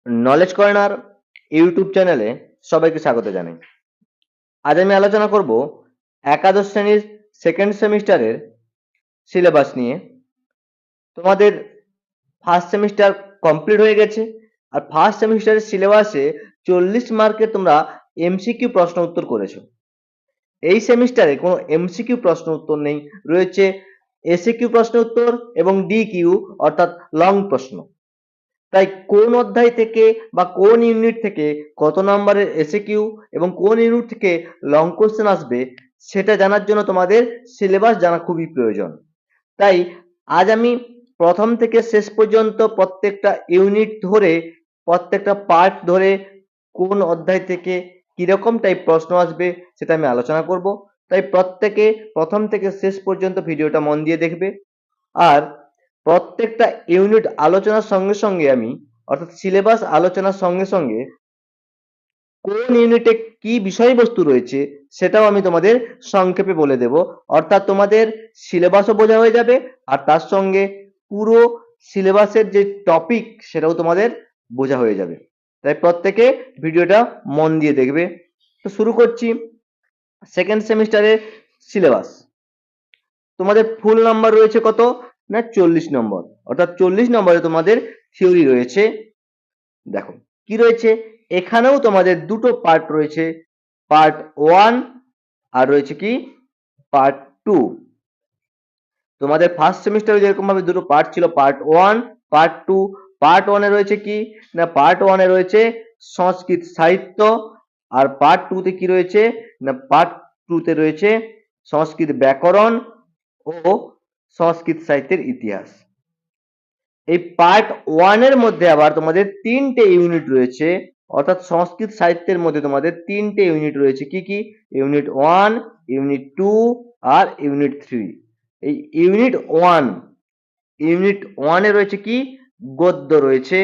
Knowledge corner YouTube চ্যানেলে সবাইকে স্বাগত জানাই। আজ আমি আলোচনা করব একাদশ শ্রেণীর সেকেন্ড সেমিস্টারের সিলেবাস নিয়ে। তোমাদের ফার্স্ট সেমিস্টার কমপ্লিট হয়ে গেছে, আর ফার্স্ট সেমিস্টারের সিলেবাসে 40 মার্কের তোমরা এমসিকিউ প্রশ্ন উত্তর করেছো। এই সেমিস্টারে কোনো এমসিকিউ প্রশ্ন উত্তর নেই, রয়েছে এসএকিউ প্রশ্ন উত্তর এবং ডিকিউ অর্থাৎ লং প্রশ্ন। তাই কোন অধ্যায় থেকে বা কোন ইউনিট থেকে কত নম্বরের এসএকিউ এবং কোন ইউনিট থেকে লং কোশ্চেন আসবে সেটা জানার জন্য তোমাদের সিলেবাস জানা খুবই প্রয়োজন। তাই আজ আমি প্রথম থেকে শেষ পর্যন্ত প্রত্যেকটা ইউনিট ধরে, প্রত্যেকটা পার্ট ধরে কোন অধ্যায় থেকে কিরকম টাইপ প্রশ্ন আসবে সেটা আমি আলোচনা করব। তাই প্রত্যেকে প্রথম থেকে শেষ পর্যন্ত ভিডিওটা মন দিয়ে দেখবে। আর প্রত্যেকটা ইউনিট আলোচনার সঙ্গে সঙ্গে আমি অর্থাৎ সিলেবাস আলোচনার সঙ্গে সঙ্গে কোন ইউনিটে কি বিষয়বস্তু রয়েছে সেটাও আমি তোমাদের সংক্ষেপে বলে দেব। অর্থাৎ তোমাদের সিলেবাসও বোঝা হয়ে যাবে আর তার সঙ্গে পুরো সিলেবাসের যে টপিক সেটাও তোমাদের বোঝা হয়ে যাবে। তাই প্রত্যেকে ভিডিওটা মন দিয়ে দেখবে। তো শুরু করছি সেকেন্ড সেমিস্টারের সিলেবাস। তোমাদের ফুল নাম্বার রয়েছে কত না 40 নম্বর, অর্থাৎ 40 নম্বরে তোমাদের থিওরি রয়েছে। দেখো কি রয়েছে, এখানেও তোমাদের দুটো পার্ট রয়েছে, পার্ট 1 আর রয়েছে কি পার্ট 2। তোমাদের ফার্স্ট সেমিস্টারে যেরকম ভাবে দুটো পার্ট ছিল, পার্ট 1 পার্ট 2। পার্ট 1 এ রয়েছে কি না পার্ট 1 এ রয়েছে সংস্কৃত সাহিত্য, আর পার্ট 2 তে কি রয়েছে না পার্ট 2 তে রয়েছে সংস্কৃত ব্যাকরণ ও সংস্কৃত সাহিত্যের ইতিহাস। এই পার্ট 1 এর মধ্যে আবার তোমাদের তিনটে ইউনিট রয়েছে, অর্থাৎ সংস্কৃত সাহিত্যের মধ্যে তোমাদের তিনটে ইউনিট রয়েছে। কি কি? ইউনিট 1, ইউনিট 2 আর ইউনিট 3। এই ইউনিট 1 এ রয়েছে কি গদ্য রয়েছে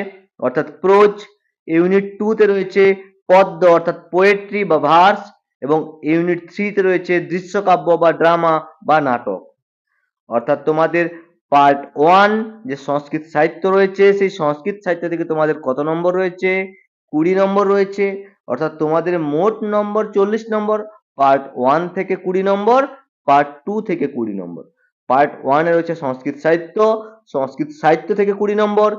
অর্থাৎ প্রোজ। ইউনিট 2 তে রয়েছে পদ্য অর্থাৎ পোয়েট্রি বা ভার্স, এবং ইউনিট 3 তে রয়েছে দৃশ্যকাব্য বা ড্রামা বা নাটক। অর্থাৎ তোমাদের পার্ট 1 যে সংস্কৃত সাহিত্য রয়েছে, সেই সংস্কৃত সাহিত্য থেকে তোমাদের কত নম্বর রয়েছে? 20 নম্বর রয়েছে। অর্থাৎ তোমাদের মোট নম্বর 40 নম্বর। পার্ট 1 থেকে 20 নম্বর, পার্ট 2 থেকে 20 নম্বর। পার্ট 1 এ রয়েছে সংস্কৃত সাহিত্য, সংস্কৃত সাহিত্য থেকে 20 নম্বর।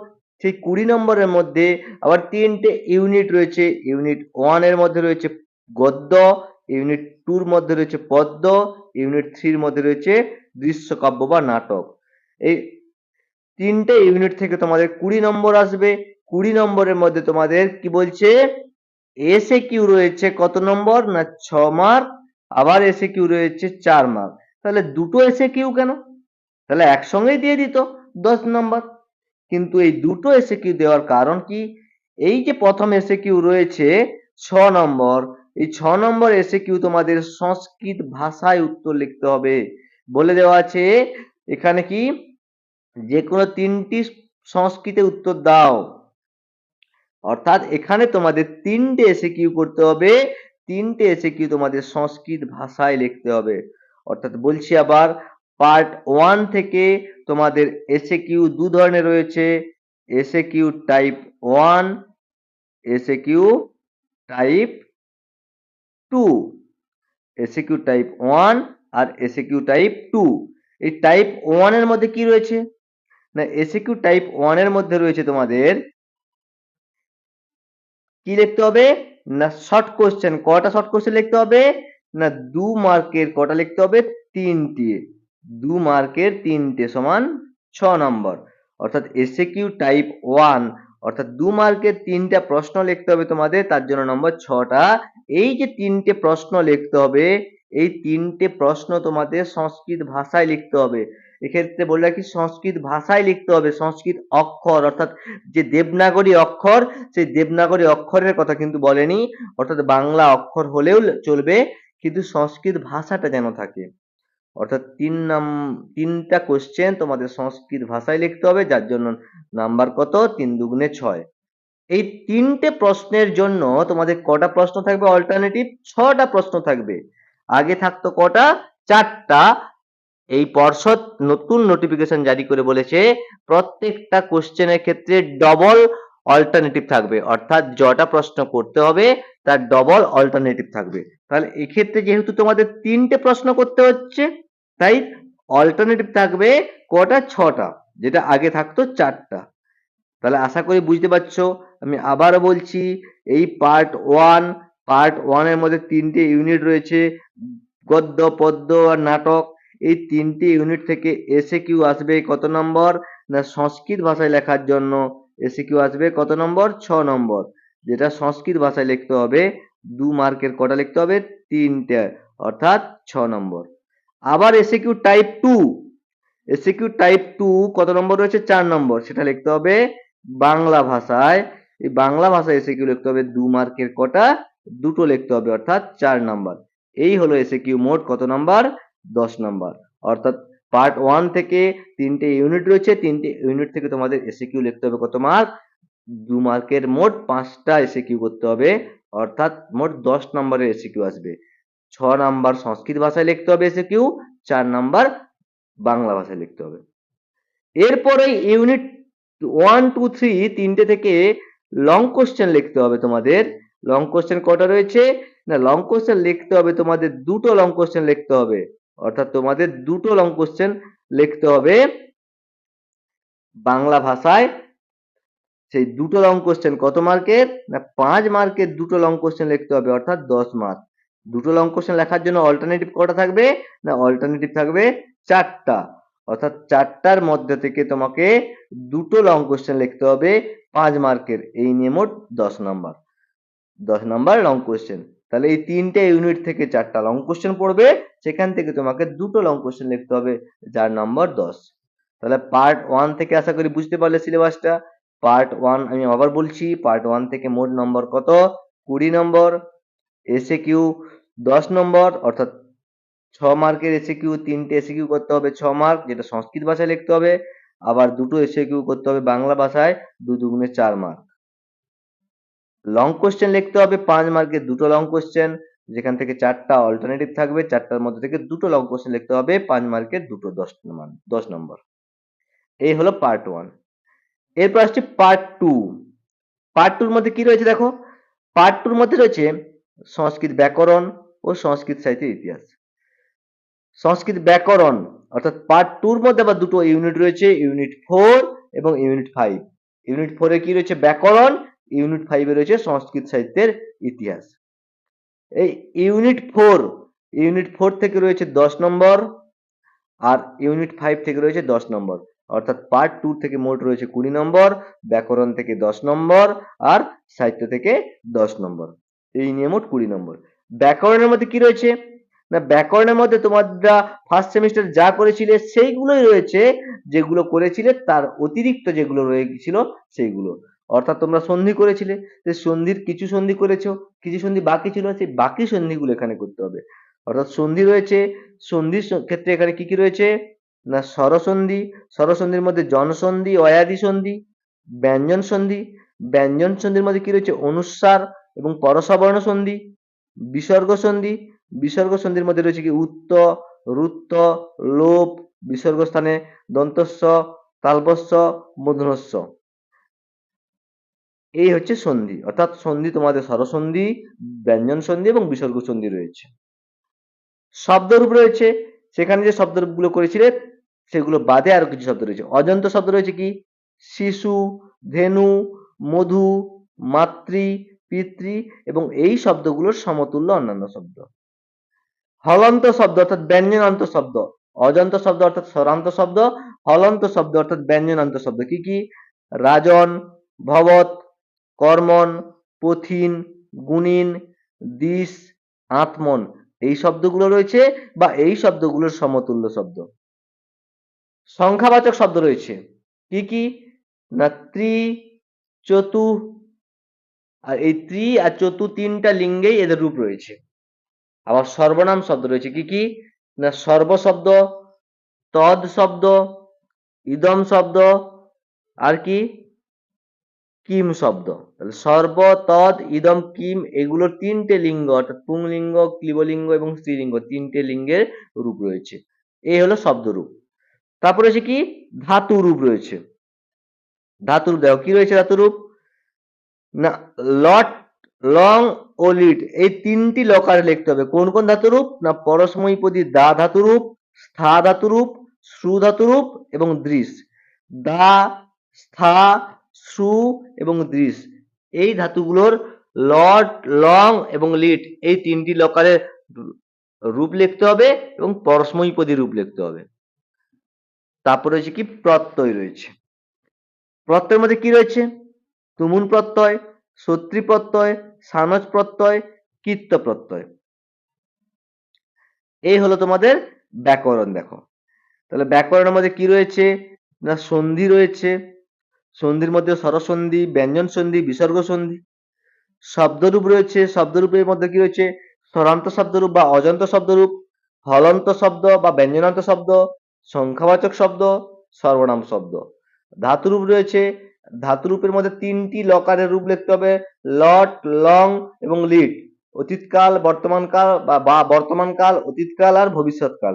সেই 20 নম্বরের মধ্যে আবার তিনটে ইউনিট রয়েছে। ইউনিট 1 এর মধ্যে রয়েছে গদ্য, ইউনিট 2 এর মধ্যে রয়েছে পদ্য, ইউনিট 3 এর মধ্যে রয়েছে দৃশ্যকাব্য বা নাটক। এই তিনটে ইউনিট থেকে তোমাদের 20 নম্বর আসবে। 20 নম্বরের মধ্যে তোমাদের কি বলছে এসএকিউ রয়েছে কত নম্বর না 6 মার্ক, আবার এসএকিউ রয়েছে 4 মার্ক। তাহলে দুটো এসএকিউ কেন? তাহলে একসঙ্গেই দিয়ে দিত 10 নম্বর। কিন্তু এই দুটো এসএকিউ দেওয়ার কারণ কি? এই যে প্রথম এসএকিউ রয়েছে 6 নম্বর, এই 6 নম্বর এসএকিউ তোমাদের সংস্কৃত ভাষায় উত্তর লিখতে হবে। বলে দেওয়া আছে এখানে কি যে কোনো তিনটি সংস্কৃতে উত্তর দাও। অর্থাৎ এখানে তোমাদের তিনটে এসএকিউ করতে হবে, তিনটে এসএকিউ তোমাদের সংস্কৃত ভাষায় লিখতে হবে। অর্থাৎ বলছি আবার, পার্ট 1 থেকে তোমাদের এসএকিউ দু ধরনের রয়েছে, SAQ type 1, SAQ type 2। SAQ type 1 আর এসএকিউ টাইপ 2। এই টাইপ 1 এর মধ্যে কি রয়েছে না এসএকিউ টাইপ 1 এর মধ্যে রয়েছে তোমাদের কি লিখতে হবে না শর্ট কোশ্চেন। কটা শর্ট কোশ্চেন লিখতে হবে না 2 মার্কের। কটা লিখতে হবে? 3টে। 2 মার্কের 3টে সমান 6 নম্বর। অর্থাৎ এসএকিউ টাইপ 1 অর্থাৎ 2 মার্কের 3টা প্রশ্ন লিখতে হবে তোমাদের, তার জন্য নম্বর 6টা। এই যে 3টে প্রশ্ন লিখতে হবে, এই 3টে প্রশ্ন তোমাদের সংস্কৃত ভাষায় লিখতে হবে। এক্ষেত্রে বলে রাখি সংস্কৃত ভাষায় লিখতে হবে। সংস্কৃত অক্ষর অর্থাৎ যে দেবনাগরী অক্ষর, সেই দেবনাগরী অক্ষরের কথা কিন্তু বলেনি। অর্থাৎ বাংলা অক্ষর হলেও চলবে, কিন্তু সংস্কৃত ভাষাটা যেন থাকে। অর্থাৎ 3টা কোশ্চেন তোমাদের সংস্কৃত ভাষায় লিখতে হবে, যার জন্য নাম্বার কত 3 দুগুণে 6। এই 3টে প্রশ্নের জন্য তোমাদের কটা প্রশ্ন থাকবে? অল্টারনেটিভ 6টা প্রশ্ন থাকবে। আগে থাকতো কটা? 4টা। এই পর্ষদ নতুন নোটিফিকেশন জারি করে বলেছে প্রত্যেকটা কোশ্চেনের ক্ষেত্রে ডবল অল্টারনেটিভ থাকবে, অর্থাৎ যটা প্রশ্ন করতে হবে তার ডবল অল্টারনেটিভ থাকবে। তাহলে এক্ষেত্রে যেহেতু তোমাদের 3টে প্রশ্ন করতে হচ্ছে, তাই অল্টারনেটিভ থাকবে কটা? 6টা, যেটা আগে থাকতো 4টা। তাহলে আশা করি বুঝতে পারছো। আমি আবারও বলছি, এই পার্ট ওয়ান এর মধ্যে 3টে ইউনিট রয়েছে, গদ্য, পদ্য আর নাটক। এই 3টে ইউনিট থেকে এসে কিউ আসবে কত নম্বর? না সংস্কৃত ভাষায় লেখার জন্য এসে কিউ আসবে কত নম্বর? 6 নম্বর। যেটা সংস্কৃত ভাষায় লিখতে হবে 2 মার্কের কটা লিখতে হবে? 3টে, অর্থাৎ 6 নম্বর। আবার এসে কিউ টাইপ 2, এসিকিউ টাইপ 2 কত নম্বর রয়েছে? 4 নম্বর। সেটা লিখতে হবে বাংলা ভাষায়। এই বাংলা ভাষায় এসিকিউ লিখতে হবে 2 মার্কের কটা? 2টো লিখতে হবে, অর্থাৎ 4 নম্বর। এই হলো এসিকিউ মোট কত নম্বর? 10 নম্বর। অর্থাৎ পার্ট 1 থেকে 3টে ইউনিট রয়েছে, 3টে ইউনিট থেকে তোমাদের এসিকিউ লিখতে হবে কত মার্ক? 2 মার্কের মোট 5টা এসিকিউ করতে হবে, অর্থাৎ মোট 10 নম্বরের এসিকিউ আসবে। 6 নম্বর সংস্কৃত ভাষায় লিখতে হবে এসিকিউ, 4 নম্বর বাংলা ভাষায় লিখতে হবে। এরপরে ইউনিট 1, 2, 3 তিনটে থেকে লং কোশ্চেন লিখতে হবে তোমাদের। লং কোশ্চেন কটা রয়েছে? না লং কোশ্চেন লিখতে হবে তোমাদের 2টো লং কোশ্চেন লিখতে হবে, অর্থাৎ তোমাদের 2টো লং কোশ্চেন লিখতে হবে বাংলা ভাষায়। সেই 2টো লং কোশ্চেন কত মার্কের? না 5 মার্কের 2টো লং কোশ্চেন লিখতে হবে, অর্থাৎ 10 মার্ক। 2টো লং কোশ্চেন লেখার জন্য অল্টারনেটিভ কটা থাকবে? না অল্টারনেটিভ থাকবে 4টা, অর্থাৎ 4টার মধ্যে থেকে তোমাকে 2টো লং কোশ্চেন লিখতে হবে 5 মার্কের। এই নিয়ে মোট 10 নম্বর। 10 নম্বর লং কোশ্চেন। তাহলে এই 3টে ইউনিট থেকে 4টা লং কোশ্চেন পড়বে, সেখান থেকে তোমাকে 2টো লং কোশ্চেন লিখতে হবে, যার নম্বর 10। তাহলে পার্ট 1 থেকে আশা করি বুঝতে পারলে সিলেবাসটা। পার্ট 1 আমি আবার বলছি, পার্ট 1 থেকে মোট নম্বর কত? 20 নম্বর। এসএকিউ 10 নম্বর, অর্থাৎ 6 মার্কের এসএকিউ, 3টে এসএকিউ করতে হবে 6 মার্ক, যেটা সংস্কৃত ভাষায় লিখতে হবে। আবার 2টো এসএকিউ করতে হবে বাংলা ভাষায়, 2 দুগুণে 4 মার্ক। লং কোশ্চেন লিখতে হবে 5 মার্কের 2টো লং কোশ্চেন, যেখান থেকে 4টা অল্টারনেটিভ থাকবে, 4টার মধ্যে থেকে 2টো লং কোশ্চেন লিখতে হবে 5 মার্কের 2টো, 10 নম্বর। এই হলো পার্ট 1। এরপর আসছে পার্ট 2। পার্ট 2 এর মধ্যে কি রয়েছে দেখো। পার্ট 2 এর মধ্যে রয়েছে সংস্কৃত ব্যাকরণ ও সংস্কৃত সাহিত্যের ইতিহাস। সংস্কৃত ব্যাকরণ অর্থাৎ পার্ট 2 এর মধ্যে আবার 2টো ইউনিট রয়েছে, ইউনিট 4 এবং ইউনিট 5। ইউনিট 4 এ কি রয়েছে? ব্যাকরণ। ইউনিট 5 এ রয়েছে সংস্কৃত সাহিত্যের ইতিহাস। এই ইউনিট 4 থেকে রয়েছে 10 নম্বর, আর ইউনিট 5 থেকে রয়েছে 10 নম্বর, অর্থাৎ পার্ট 2 থেকে মোট রয়েছে 20 নম্বর, ব্যাকরণ থেকে 10 নম্বর, আর সাহিত্য থেকে 10 নম্বর। এই নিয়ে মোট 20 নম্বর। ব্যাকরণের মধ্যে কি রয়েছে? না ব্যাকরণের মধ্যে তোমরা ফার্স্ট সেমিস্টার যা করেছিলে সেইগুলোই রয়েছে, যেগুলো করেছিলে তার অতিরিক্ত যেগুলো রয়ে গেছিল সেইগুলো। অর্থাৎ তোমরা সন্ধি করেছিলে, সন্ধির কিছু সন্ধি করেছো, কিছু সন্ধি বাকি ছিল, সেই বাকি সন্ধিগুলো এখানে করতে হবে। অর্থাৎ সন্ধি রয়েছে, সন্ধির ক্ষেত্রে এখানে কি কি রয়েছে? না স্বরসন্ধি, স্বরসন্ধির মধ্যে জনসন্ধি, অয়াদি সন্ধি, ব্যঞ্জন সন্ধি। ব্যঞ্জন সন্ধির মধ্যে কি রয়েছে? অনুস্বার এবং পরসবর্ণ সন্ধি। বিসর্গ সন্ধি, বিসর্গ সন্ধির মধ্যে রয়েছে কি? উত্ত, রুত্ত, লোপ, বিসর্গ স্থানে দন্তস্ব, তালবস্য, মূর্ধন্যস্ব। এই হচ্ছে সন্ধি। অর্থাৎ সন্ধি তোমাদের স্বরসন্ধি, ব্যঞ্জন সন্ধি এবং বিসর্গ সন্ধি রয়েছে। শব্দরূপ রয়েছে, সেখানে যে শব্দরূপগুলো করেছিলে সেগুলো বাদে আরো কিছু শব্দ রয়েছে। অজন্ত শব্দ রয়েছে কি? শিশু, ধেনু, মধু, মাতৃ, পিতৃ এবং এই শব্দগুলোর সমতুল্য অন্যান্য শব্দ। হলন্ত শব্দ অর্থাৎ ব্যঞ্জনান্ত শব্দ। অজন্ত শব্দ অর্থাৎ স্বরান্ত শব্দ, হলন্ত শব্দ অর্থাৎ ব্যঞ্জনান্ত শব্দ কি কি? রাজন, ভবৎ, কর্মণ, পথিন, গুণিন, দিস, আত্মন। এই শব্দগুলো রয়েছে বা এই শব্দগুলোর সমতুল্য শব্দ। সংখ্যাবাচক শব্দ রয়েছে কি কি? না ত্রি, চতু, আর এই ত্রি আর চতু 3টা লিঙ্গেই এদের রূপ রয়েছে। আবার সর্বনাম শব্দ রয়েছে কি কি? না সর্ব শব্দ, তদ শব্দ, ইদম শব্দ, আর কি? কিম শব্দ। তাহলে সর্ব, তদ, ইদম, কিম এগুলোর 3টে লিঙ্গ, অর্থাৎ পুংলিঙ্গ, ক্লীবলিঙ্গ এবং স্ত্রীলিঙ্গ 3টে লিঙ্গের রূপ রয়েছে। এই হলো শব্দরূপ। তারপরে রয়েছে কি? ধাতু রূপ রয়েছে। ধাতুরূপ দেখো কি রয়েছে? ধাতুরূপ না লট, লং ও লিট এই তিনটি লকারে লিখতে হবে। কোন কোন ধাতুরূপ? না পরস্মৈপদী দা ধাতুরূপ, স্থা ধাতুরূপ, শ্রু ধাতুরূপ এবং দৃশ। দা, স্থা, শ্রু এবং দৃশ এই ধাতুগুলোর লট, লং এবং লিট এই তিনটি লকারে রূপ লিখতে হবে এবং পরস্মৈপদী রূপ লিখতে হবে। তারপর রয়েছে কি প্রত্যয় রয়েছে। প্রত্যয়ের মধ্যে কি রয়েছে? তুমুল প্রত্যয়, সত্রী প্রত্যয়, সানজ প্রত্যয়, কৃত্য প্রত্যয়। এই হলো তোমাদের ব্যাকরণ। দেখো তাহলে ব্যাকরণের মধ্যে কি রয়েছে? না সন্ধি রয়েছে। সন্ধির মধ্যে স্বরসন্ধি, ব্যঞ্জন সন্ধি, বিসর্গ সন্ধি। শব্দরূপ রয়েছে। শব্দরূপের মধ্যে কি রয়েছে? স্বরান্ত শব্দরূপ বা অজন্ত শব্দরূপ, হলন্ত শব্দ বা ব্যঞ্জনান্ত শব্দ, সংখ্যাবাচক শব্দ, সর্বনাম শব্দ। ধাতুরূপ রয়েছে। ধাতুরূপের মধ্যে তিনটি লকারের রূপ লিখতে হবে, লট, লং এবং লিট। অতীতকাল, বর্তমানকাল বা বর্তমানকাল, অতীতকাল আর ভবিষ্যৎকাল।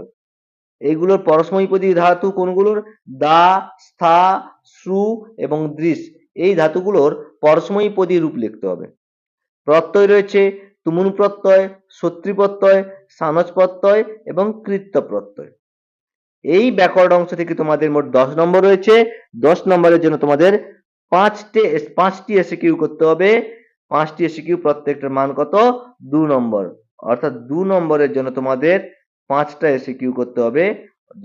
এইগুলোর পরস্মৈপদী ধাতু কোনগুলোর? দা, স্থা, শ্রু এবং দৃশ এই ধাতুগুলোর পরস্মৈপদী রূপ লিখতে হবে। প্রত্যয় রয়েছে তুমুল প্রত্যয়, সত্রী প্রত্যয়, সানজ প্রত্যয় এবং কৃত্য প্রত্যয়। এই ব্যাকরণ অংশ থেকে তোমাদের মোট 10 নম্বর রয়েছে। 10 নম্বরের জন্য তোমাদের পাঁচটি এসিকিউ করতে হবে। 5টি এসিকিউ, প্রত্যেকটার মান কত? 2 নম্বর। অর্থাৎ 2 নম্বরের জন্য তোমাদের 5টা এসিকিউ করতে হবে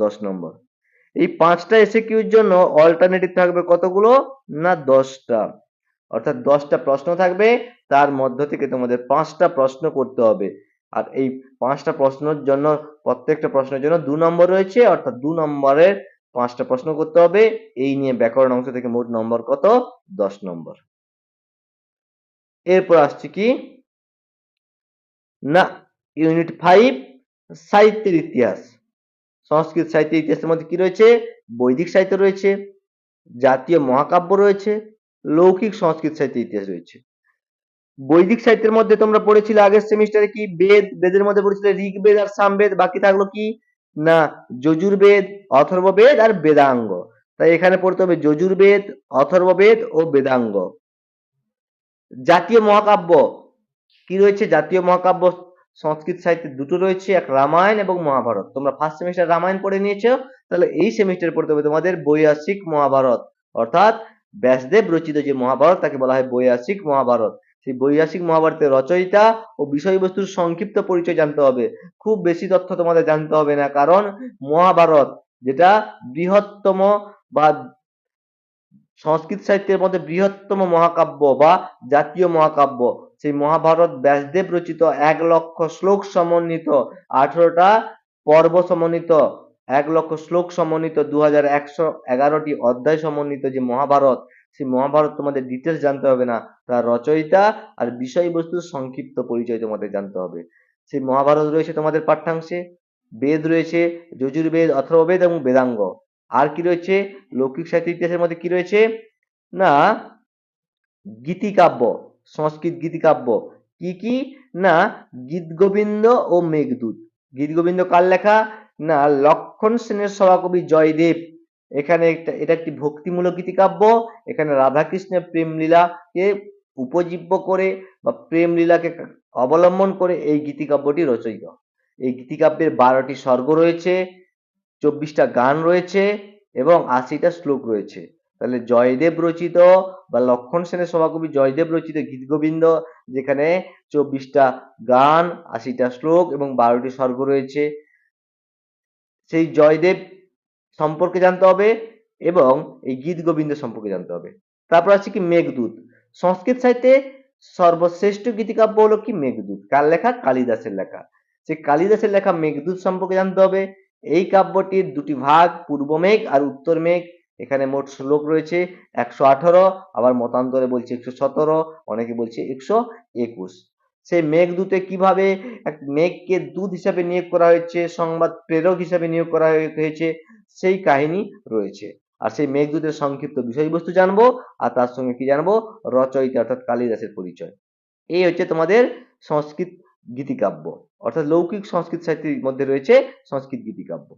10 নম্বর। এই 5টা এসিকিউর জন্য অল্টারনেটিভ থাকবে কতগুলো? না 10টা। অর্থাৎ 10টা প্রশ্ন থাকবে, তার মধ্য থেকে তোমাদের 5টা প্রশ্ন করতে হবে। আর এই 5টা প্রশ্নের জন্য প্রত্যেকটা প্রশ্নের জন্য 2 নম্বর রয়েছে। অর্থাৎ 2 নম্বরের 5টা প্রশ্ন করতে হবে। এই নিয়ে ব্যাকরণ অংশ থেকে মোট নম্বর কত? 10 নম্বর। এরপর আসছে কি না ইউনিট 5 সাহিত্যের ইতিহাস। সংস্কৃত সাহিত্যের ইতিহাসের মধ্যে কি রয়েছে? বৈদিক সাহিত্য রয়েছে, জাতীয় মহাকাব্য রয়েছে, লৌকিক সংস্কৃত সাহিত্যের ইতিহাস রয়েছে। বৈদিক সাহিত্যের মধ্যে তোমরা পড়েছিলে আগের সেমিস্টারে কি? বেদ। বেদের মধ্যে পড়েছিলে ঋগ্বেদ আর সামবেদ। বাকি থাকলো কি? না যজুর্বেদ, অথর্ববেদ আর বেদাঙ্গ। তাই এখানে পড়তে হবে যজুর্বেদ, অথর্ববেদ ও বেদাঙ্গ। জাতীয় মহাকাব্য কি রয়েছে? জাতীয় মহাকাব্য সংস্কৃত সাহিত্যে দুটো রয়েছে, এক রামায়ণ এবং মহাভারত। তোমরা ফার্স্ট সেমিস্টার রামায়ণ পড়ে নিয়েছো, তাহলে এই সেমিস্টারে পড়তে হবে তোমাদের বৈয়াসিক মহাভারত। অর্থাৎ ব্যাসদেব রচিত যে মহাভারত তাকে বলা হয় বৈয়াসিক মহাভারত। সেই বৈয়াসিক মহাভারতের রচয়িতা ও বিষয়বস্তুর সংক্ষিপ্ত পরিচয় জানতে হবে। খুব বেশি তথ্য তোমাদের জানতে হবে না, কারণ মহাভারত যেটা বৃহত্তম বা সংস্কৃত সাহিত্যের মধ্যে বৃহত্তম মহাকাব্য বা জাতীয় মহাকাব্য, সেই মহাভারত ব্যাসদেব রচিত 1,00,000 শ্লোক সমন্বিত, 18টা পর্ব সমন্বিত, 1,00,000 শ্লোক সমন্বিত, 2111টি অধ্যায় সমন্বিত যে মহাভারত, সেই মহাভারত তোমাদের ডিটেলস জানতে হবে না, তার রচয়িতা আর বিষয়বস্তুর সংক্ষিপ্ত পরিচয় তোমাদের জানতে হবে। সেই মহাভারত রয়েছে তোমাদের পাঠ্যাংশে। বেদ রয়েছে যজুর্বেদ, অথর্ববেদ এবং বেদাঙ্গ। আর কি রয়েছে? লৌকিক সাহিত্য ইতিহাসের মধ্যে কি রয়েছে? না গীতিকাব্য, সংস্কৃত গীতিকাব্য। কি কি? না গীতগোবিন্দ ও মেঘদূত। গীতগোবিন্দ কার লেখা? না লক্ষণ সেনের সভাকবি জয়দেব। এখানে এটা একটি ভক্তিমূলক গীতিকাব্য। এখানে রাধাকৃষ্ণের প্রেম লীলাকে উপজীব্য করে বা প্রেম লীলাকে অবলম্বন করে এই গীতিকাব্যটি রচিত। এই গীতিকাব্যের 12টি সর্গ রয়েছে, 24টা গান রয়েছে এবং 80টা শ্লোক রয়েছে। তাহলে জয়দেব রচিত বা লক্ষণ সেনের সভাকবি জয়দেব রচিত গীতগোবিন্দ, যেখানে 24টা গান, 80টা শ্লোক এবং 12টি সর্গ রয়েছে, সেই জয়দেব সম্পর্কে জানতে হবে এবং এই গীতগোবিন্দ সম্পর্কে জানতে হবে। তারপর আছে কি মেঘদূত। সংস্কৃত সাহিত্যে সর্বশ্রেষ্ঠ গীতিকাব্য হলো কি? মেঘদূত। কার লেখা? কালিদাসের লেখা। সেই কালিদাসের লেখা মেঘদূত সম্পর্কে জানতে হবে। এই কাব্যটির দুটি ভাগ, পূর্ব মেঘ আর উত্তর মেঘ। এখানে মোট শ্লোক রয়েছে 118, আবার মতান্তরে বলছে 117, অনেকে বলছে 121। সেই মেঘদূতে কিভাবে এক মেঘকে দূত হিসাবে নিয়োগ করা হয়েছে, সংবাদ প্রেরক হিসাবে নিয়োগ করা হয়েছে, সেই কাহিনী রয়েছে। আর সেই মেঘদূতের সংক্ষিপ্ত বিষয়বস্তু জানবো, আর তার সঙ্গে কি জানবো? রচয়িতা অর্থাৎ কালিদাসের পরিচয়। এই হচ্ছে তোমাদের সংস্কৃত গীতিকাব্য, অর্থাৎ লৌকিক সংস্কৃত সাহিত্যের মধ্যে রয়েছে সংস্কৃত গীতিকাব্য।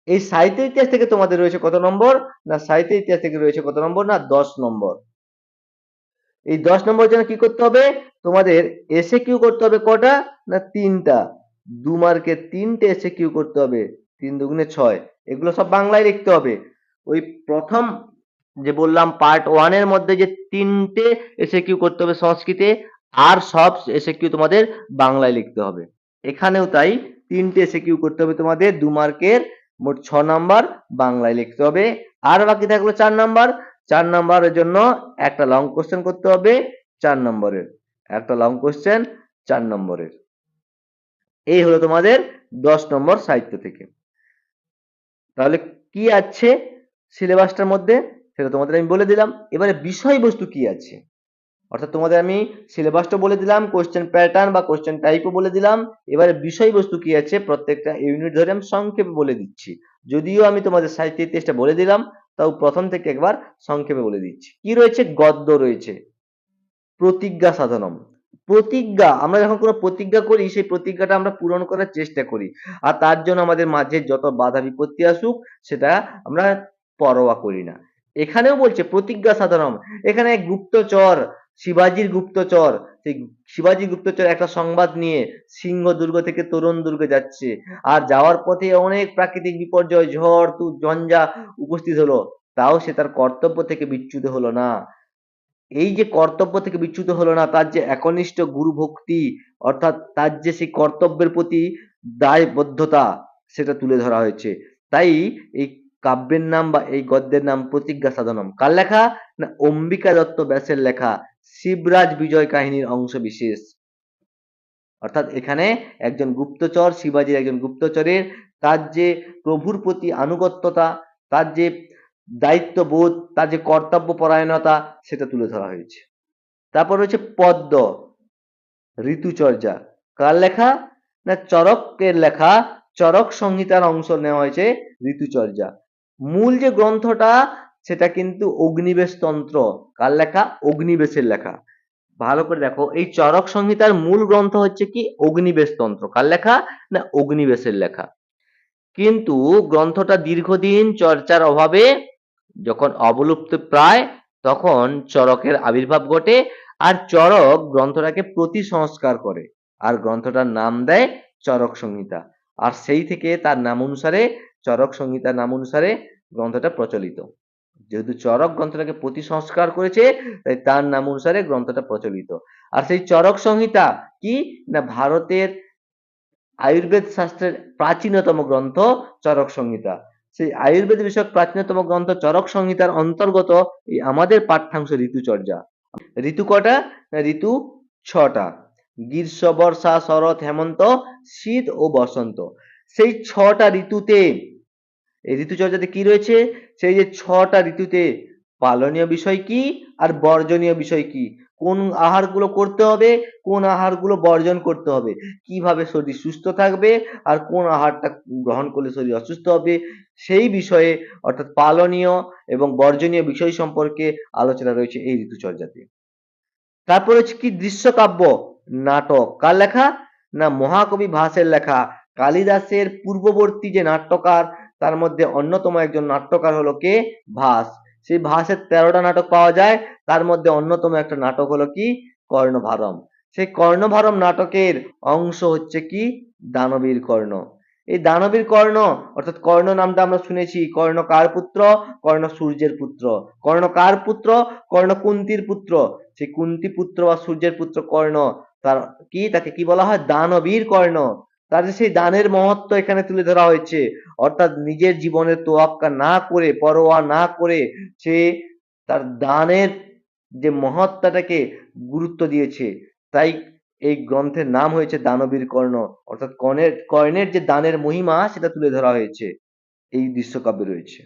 এই সাহিত্য ইতিহাস থেকে তোমাদের রয়েছে কত নম্বর? না সাহিত্য ইতিহাস থেকে রয়েছে কত নম্বর? না 10 নম্বর। এই 10 নম্বরের জন্য কি করতে হবে, তোমাদের এসে কিউ করতে হবে কটা না 3টা, 2 মার্কের 3টে এসে কিউ করতে হবে, 3 দুগুণে 6, এগুলো সব বাংলায় লিখতে হবে। ওই প্রথম যে বললাম পার্ট 1 এর মধ্যে যে 3টে এসে কিউ করতে হবে সংস্কৃতে, আর সব এসে কিউ তোমাদের বাংলায় লিখতে হবে। এখানেও তাই 3টে এসে কিউ করতে হবে তোমাদের 2 মার্কের, মোট 6 নাম্বার বাংলায় লিখতে হবে। আর বাকি থাকলো 4 নাম্বার, 4 নাম্বারের জন্য একটা লং কোশ্চেন করতে হবে 4 নম্বরের, একটা লং কোশ্চেন 4 নম্বরের। এই হলো তোমাদের 10 নম্বর সাহিত্য থেকে। তাহলে কি আছে সিলেবাসটার মধ্যে সেটা তোমাদের আমি বলে দিলাম। এবারে বিষয়বস্তু কি আছে, অর্থাৎ তোমাদের আমি সিলেবাসটা বলে দিলাম, কোশ্চেন প্যাটার্ন বা কোশ্চেন টাইপও বলে দিলাম। এবারে বিষয়বস্তু কি আছে প্রত্যেকটা ইউনিট ধরে আমি সংক্ষেপে বলে দিচ্ছি। যদিও আমি তোমাদের সাহিত্য ইতিহাসটা বলে দিলাম, তাও প্রথম থেকে একবার সংক্ষেপে বলে দিচ্ছি। কি রয়েছে, গদ্য রয়েছে, প্রতিজ্ঞা সাধনম। প্রতিজ্ঞা, আমরা যখন কোনো প্রতিজ্ঞা করি সেই প্রতিজ্ঞাটা আমরা পূরণ করার চেষ্টা করি, আর তার জন্য আমাদের মাঝে যত বাধা বিপত্তি আসুক সেটা আমরা পরোয়া করি না। এখানেও বলছে প্রতিজ্ঞা সাধনম। এখানে গুপ্তচর, শিবাজির গুপ্তচর, সেই শিবাজি গুপ্তচর একটা সংবাদ নিয়ে সিংহ দুর্গ থেকে তরুণ দুর্গে যাচ্ছে, আর যাওয়ার পথে অনেক প্রাকৃতিক বিপর্যয়, ঝড় ঝঞ্ঝা উপস্থিত হলো, তাও সে তার কর্তব্য থেকে বিচ্যুত হলো না। এই যে কর্তব্য থেকে বিচ্যুত হলো না, তার যে একনিষ্ঠ গুরু ভক্তি, অর্থাৎ তার যে সেই কর্তব্যের প্রতি দায়বদ্ধতা, সেটা তুলে ধরা হয়েছে। তাই এই কাব্যের নাম বা এই গদ্যের নাম প্রতিজ্ঞা সাধনম। কার লেখা না অম্বিকা দত্ত ব্যাসের লেখা, শিবরাজ বিজয় কাহিনীর অংশ বিশেষ। অর্থাৎ এখানে একজন গুপ্তচর, শিবাজির একজন গুপ্তচরের, তার যে প্রভুর প্রতি আনুগত্যতা, তার যে দায়িত্ববোধ, তার যে কর্তব্য পরায়ণতা, সেটা তুলে ধরা হয়েছে। তারপর রয়েছে পদ্য, ঋতুচর্যা। কার লেখা না চরকের লেখা, চরক সংহিতার অংশ নেওয়া হয়েছে ঋতুচর্যা। মূল যে গ্রন্থটা সেটা কিন্তু অগ্নিবেশ তন্ত্র। কার লেখা, অগ্নিবেশের লেখা। ভালো করে দেখো, এই চরক সংহিতার মূল গ্রন্থ হচ্ছে কি অগ্নিবেশ তন্ত্র। কার লেখা না অগ্নিবেশের লেখা। কিন্তু গ্রন্থটা দীর্ঘদিন চর্চার অভাবে যখন অবলুপ্ত প্রায়, তখন চরকের আবির্ভাব ঘটে, আর চরক গ্রন্থটাকে প্রতি সংস্কার করে, আর গ্রন্থটার নাম দেয় চরক সংহিতা। আর সেই থেকে তার নাম অনুসারে, চরক সংহিতার নাম অনুসারে গ্রন্থটা প্রচলিত। যেহেতু চরক গ্রন্থটাকে প্রতি সংস্কার করেছে, তাই তার নাম অনুসারে গ্রন্থটা প্রচলিত। আর সেই চরক সংহিতা কি না ভারতের আয়ুর্বেদ শাস্ত্রের প্রাচীনতম গ্রন্থ চরক সংহিতা। সেই আয়ুর্বেদ বিষয়ক প্রাচীনতম গ্রন্থ চরক সংহিতার অন্তর্গত এই আমাদের পাঠ্যাংশ ঋতুচর্যা। ঋতু কটা না ঋতু 6টা, গ্রীষ্ম বর্ষা শরৎ হেমন্ত শীত ও বসন্ত। সেই 6টা ঋতুতে এই ঋতুচর্যাতে কি রয়েছে, সেই যে 6টা ঋতুতে পালনীয় বিষয় কি আর বর্জনীয় বিষয় কি, কোন আহারগুলো করতে হবে, কোন আহারগুলো বর্জন করতে হবে, কিভাবে শরীর সুস্থ থাকবে আর কোন আহারটা গ্রহণ করলে শরীর অসুস্থ হবে, সেই বিষয়ে অর্থাৎ পালনীয় এবং বর্জনীয় বিষয় সম্পর্কে আলোচনা রয়েছে এই ঋতুচর্যাতে। তারপর হচ্ছে কি দৃশ্যকাব্য, নাটক। কার লেখা না মহাকবি ভাসের লেখা। কালিদাসের পূর্ববর্তী যে নাট্যকার, তার মধ্যে অন্যতম একজন নাট্যকার হলো কে, ভাস। সেই ভাসের 13টা নাটক পাওয়া যায়, তার মধ্যে অন্যতম একটা নাটক হলো কি কর্ণভারম। সেই কর্ণভারম নাটকের অংশ হচ্ছে কি দানবীর কর্ণ। এই দানবীর কর্ণ, অর্থাৎ কর্ণ নামটা আমরা শুনেছি, কর্ণ কার পুত্র, কর্ণ সূর্যের পুত্র। কর্ণ কার পুত্র, কর্ণ কুন্তির পুত্র। সেই কুন্তি পুত্র বা সূর্যের পুত্র কর্ণ, তার কি তাকে কি বলা হয়, দানবীর কর্ণ। তার যে সেই দানের মহত্ব এখানে তুলে ধরা হয়েছে, অর্থাৎ নিজের জীবনের তোয়াক্কা না করে, পরোয়া না করে, সে তার দানের যে মহত্বটাকে গুরুত্ব দিয়েছে। তাই এই গ্রন্থের নাম হয়েছে দানবীর কর্ণ, অর্থাৎ কর্ণের যে দানের মহিমা সেটা তুলে ধরা হয়েছে এই দৃশ্যকাব্যে রয়েছে।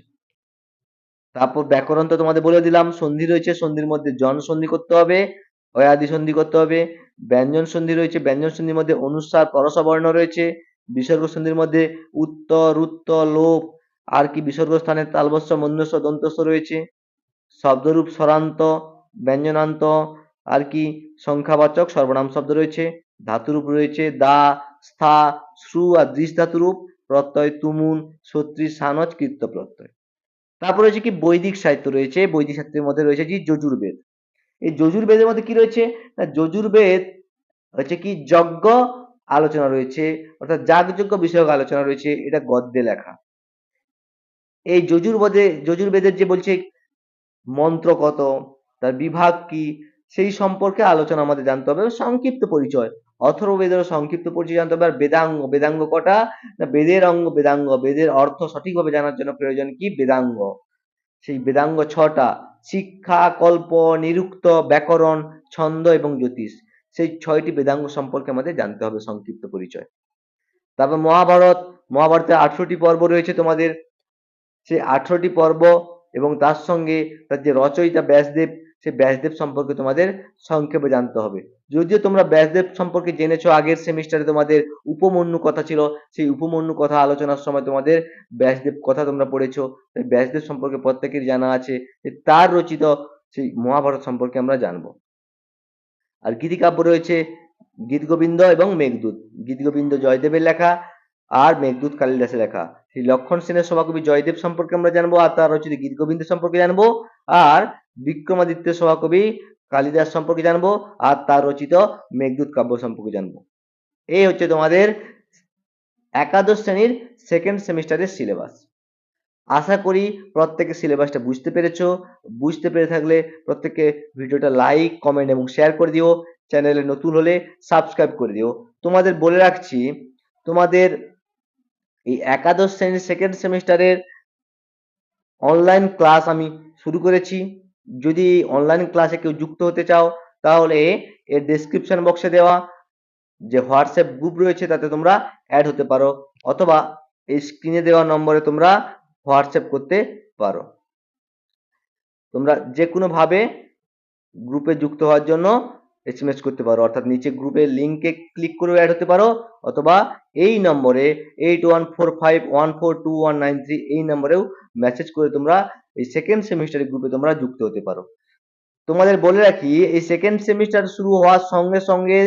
তারপর ব্যাকরণ তো তোমাদের বলে দিলাম, সন্ধি রয়েছে, সন্ধির মধ্যে জন সন্ধি করতে হবে, অয়াদি সন্ধি করতে হবে। ব্যঞ্জন সন্ধি রয়েছে, ব্যঞ্জন সন্ধির মধ্যে অনুস্বার পরসা বর্ণ রয়েছে। বিসর্গ সন্ধির মধ্যে উত্ত রুত্ত লোপ, আর কি বিসর্গ স্থানে তালবস্য মন্যস্য দন্তস্য রয়েছে। শব্দরূপ স্বরান্ত, ব্যঞ্জনান্ত, আর কি সংখ্যাবাচক সর্বনাম শব্দ রয়েছে। ধাতুরূপ রয়েছে দা, স্থা, শ্রু আর দৃশ ধাতুরূপ। প্রত্যয় তুমুন, সত্রী, সানজ, কৃত্য প্রত্যয়। তারপর রয়েছে কি বৈদিক সাহিত্য রয়েছে, বৈদিক সাহিত্যের মধ্যে রয়েছে কি যজুর্বেদ। এই যজুর্বেদের মধ্যে কি রয়েছে না, যজুর্বেদ হচ্ছে কি যজ্ঞ আলোচনা রয়েছে, অর্থাৎ যাগযজ্ঞ বিষয়ক আলোচনা রয়েছে, এটা গদ্যে লেখা। এই যজুর্বেদের যে বলছে মন্ত্র কত, তার বিভাগ কি, সেই সম্পর্কে আলোচনা আমাদের জানতে হবে, সংক্ষিপ্ত পরিচয়। অথর্ববেদেরও সংক্ষিপ্ত পরিচয় জানতে হবে। আর বেদাঙ্গ, বেদাঙ্গ কটা না, বেদের অঙ্গ বেদাঙ্গ, বেদের অর্থ সঠিকভাবে জানার জন্য প্রয়োজন কি বেদাঙ্গ। সেই বেদাঙ্গ ছটা: শিক্ষা, কল্প, নিরুক্ত, ব্যাকরণ, ছন্দ এবং জ্যোতিষ। সেই ছয়টি বেদাঙ্গ সম্পর্কে আমাদের জানতে হবে, সংক্ষিপ্ত পরিচয়। তারপর মহাভারত, মহাভারতে 18টি পর্ব রয়েছে তোমাদের। সেই 18টি পর্ব এবং তার সঙ্গে তার যে রচয়িতা ব্যাসদেব, সেই ব্যাসদেব সম্পর্কে তোমাদের সংক্ষেপে জানতে হবে। যদিও তোমরা ব্যাসদেব সম্পর্কে জেনেছো, আগের সেমিস্টারে তোমাদের উপমন্যু কথা ছিল, সেই উপমন্যু কথা আলোচনার সময় তোমাদের ব্যাসদেব কথা তোমরা পড়েছো, তাই ব্যাসদেব সম্পর্কে প্রত্যেকের জানা আছে। তার রচিত সেই মহাভারত সম্পর্কে আমরা জানবো। আর গীতিকাব্য রয়েছে গীতগোবিন্দ এবং মেঘদূত। গীতগোবিন্দ জয়দেবের লেখা, আর মেঘদূত কালিদাসের লেখা। সেই লক্ষণ সেনের সভাকবি জয়দেব সম্পর্কে আমরা জানবো, আর তার রচিত গীতগোবিন্দ সম্পর্কে জানবো। আর বিক্রমাদিত্যের সভাকবি কালিদাস সম্পর্কে জানবো, আর তার রচিত মেঘদূত কাব্য সম্পর্কে জানবো। এই হচ্ছে তোমাদের একাদশ শ্রেণীর সেকেন্ড সেমিস্টারের সিলেবাস। আশা করি প্রত্যেকে সিলেবাসটা বুঝতে পেরেছো। বুঝতে পেরে থাকলে প্রত্যেকে ভিডিওটা লাইক, কমেন্ট এবং শেয়ার করে দিও। চ্যানেলে নতুন হলে সাবস্ক্রাইব করে দিও। তোমাদের বলে রাখছি, তোমাদের এই একাদশ শ্রেণীর সেকেন্ড সেমিস্টারের অনলাইন ক্লাস আমি শুরু করেছি। যদি অনলাইন ক্লাসে কেউ যুক্ত হতে চাও, তাহলে এর ডেসক্রিপশন বক্সে দেওয়া যে হোয়াটসঅ্যাপ গ্রুপ রয়েছে তাতে তোমরা অ্যাড হতে পারো, অথবা এই স্ক্রিনে দেওয়া নম্বরে তোমরা হোয়াটসঅ্যাপ করতে পারো। তোমরা যে কোনো ভাবে গ্রুপে যুক্ত হওয়ার জন্য এসএমএস করতে পারো, অর্থাৎ নিচে গ্রুপের লিঙ্কে ক্লিক করে অ্যাড হতে পারো, অথবা এই নম্বরে 8145142193 এই নম্বরেও মেসেজ করে তোমরা এই সেকেন্ড সেমিস্টারের গ্রুপে তোমরা যুক্ত হতে পারো। তোমাদের বলে রাখি, এই সেকেন্ড সেমিস্টার শুরু হওয়ার সঙ্গে সঙ্গে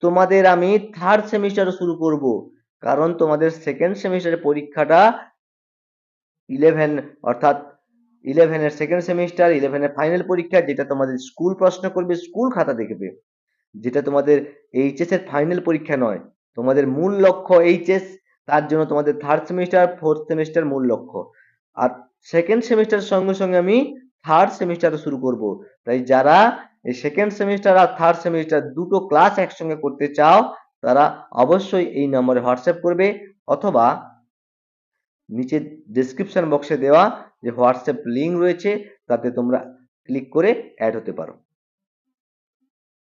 তোমাদের আমি থার্ড সেমিস্টারও শুরু করব, কারণ তোমাদের সেকেন্ড সেমিস্টারের পরীক্ষাটা 11, অর্থাৎ 11-এর সেকেন্ড সেমিস্টার, 11-এর ফাইনাল পরীক্ষা, যেটা তোমাদের স্কুল প্রশ্ন করবে, স্কুল খাতা দেখবে, যেটা তোমাদের এইচএস এর ফাইনাল পরীক্ষা নয়। তোমাদের মূল লক্ষ্য এইচএস, তার জন্য তোমাদের থার্ড সেমিস্টার, ফোর্থ সেমিস্টার মূল লক্ষ্য। আর সেকেন্ড সেমিস্টারের সঙ্গে সঙ্গে আমি থার্ড সেমিস্টারও শুরু করব। তাই যারা এই সেকেন্ড সেমিস্টার আর থার্ড সেমিস্টার দুটো ক্লাস একসঙ্গে করতে চাও, তারা অবশ্যই এই নম্বরে হোয়াটসঅ্যাপ করবে, অথবা নিচে ডেসক্রিপশন বক্সে দেওয়া যে হোয়াটসঅ্যাপ লিঙ্ক রয়েছে তাতে তোমরা ক্লিক করে অ্যাড হতে পারো।